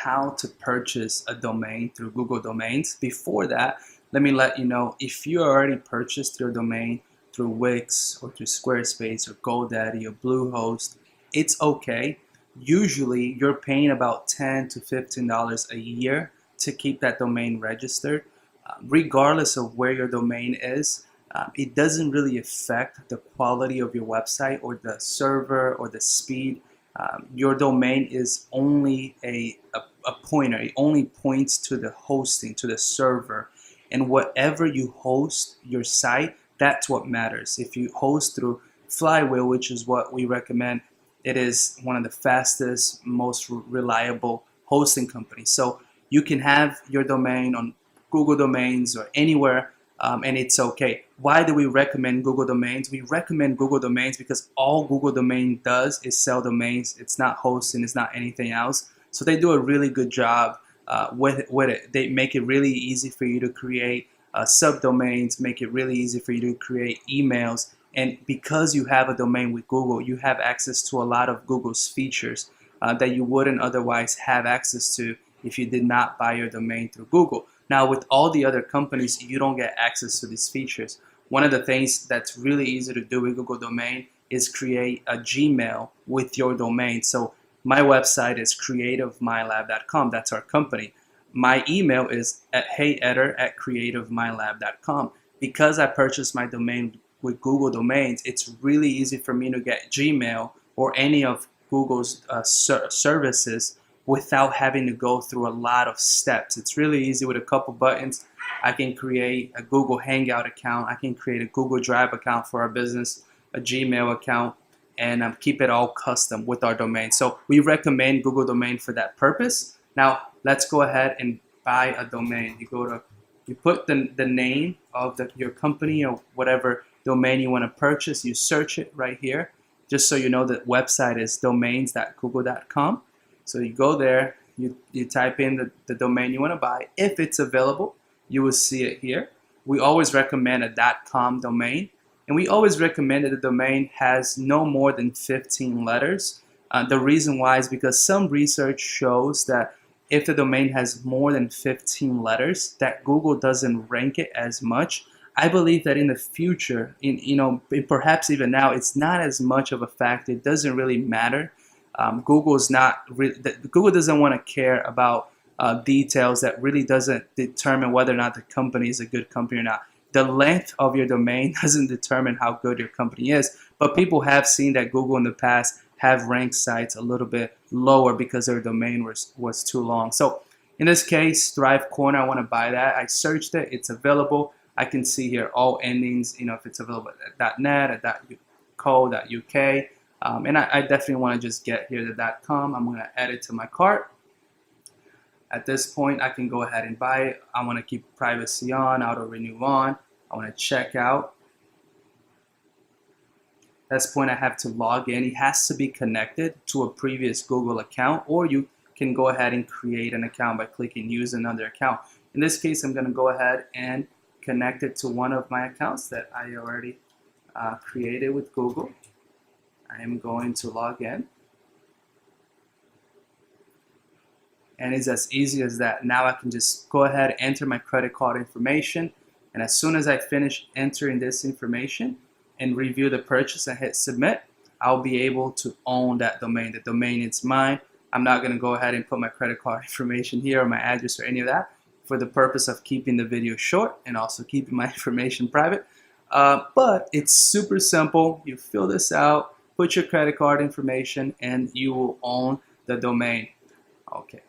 how to purchase a domain through Google Domains. Before that, let me let you know, if you already purchased your domain through Wix or through Squarespace or GoDaddy or Bluehost, it's okay. Usually you're paying about $10 to $15 a year to keep that domain registered. Regardless of where your domain is, it doesn't really affect the quality of your website or the server or the speed. Your domain is only a pointer. It only points to the hosting, to the server. And whatever you host your site, that's what matters. If you host through Flywheel, which is what we recommend, it is one of the fastest, most reliable hosting companies. So you can have your domain on Google Domains or anywhere, and it's okay. Why do we recommend Google Domains? We recommend Google Domains because all Google Domain does is sell domains. It's not hosting, it's not anything else. So they do a really good job with it. They make it really easy for you to create subdomains, make it really easy for you to create emails. And because you have a domain with Google, you have access to a lot of Google's features that you wouldn't otherwise have access to if you did not buy your domain through Google. Now, with all the other companies, you don't get access to these features. One of the things that's really easy to do with Google Domain is create a Gmail with your domain. So my website is creativemylab.com. That's our company. My email is at heyeder@creativemylab.com. Because I purchased my domain with Google Domains, it's really easy for me to get Gmail or any of Google's services without having to go through a lot of steps. It's really easy with a couple buttons. I can create a Google Hangout account. I can create a Google Drive account for our business, a Gmail account, and keep it all custom with our domain. So we recommend Google Domain for that purpose. Now let's go ahead and buy a domain. You put the name of your company or whatever domain you want to purchase. You search it right here. Just so you know, the website is domains.google.com. So you go there, you type in the domain you want to buy. If it's available, you will see it here. We always recommend a .com domain, and we always recommend that the domain has no more than 15 letters. The reason why is because some research shows that if the domain has more than 15 letters, that Google doesn't rank it as much. I believe that in the future, perhaps even now, it's not as much of a fact. It doesn't really matter. Google doesn't want to care about details that really doesn't determine whether or not the company is a good company or not. The length of your domain doesn't determine how good your company is, but people have seen that Google in the past have ranked sites a little bit lower because their domain was too long. So in this case, Thrive Corner, I want to buy that. I searched it, it's available. I can see here all endings, if it's available at .net, at .co, .uk. And I definitely want to just get here the .com. I'm going to add it to my cart. At this point, I can go ahead and buy it. I want to keep privacy on, auto renew on. I want to check out. At this point, I have to log in. It has to be connected to a previous Google account, or you can go ahead and create an account by clicking use another account. In this case, I'm going to go ahead and connect it to one of my accounts that I already created with Google. I am going to log in. And it's as easy as that. Now I can just go ahead and enter my credit card information. And as soon as I finish entering this information and review the purchase and hit submit, I'll be able to own that domain. The domain is mine. I'm not going to go ahead and put my credit card information here or my address or any of that for the purpose of keeping the video short and also keeping my information private. But it's super simple. You fill this out, put your credit card information, and you will own the domain. Okay.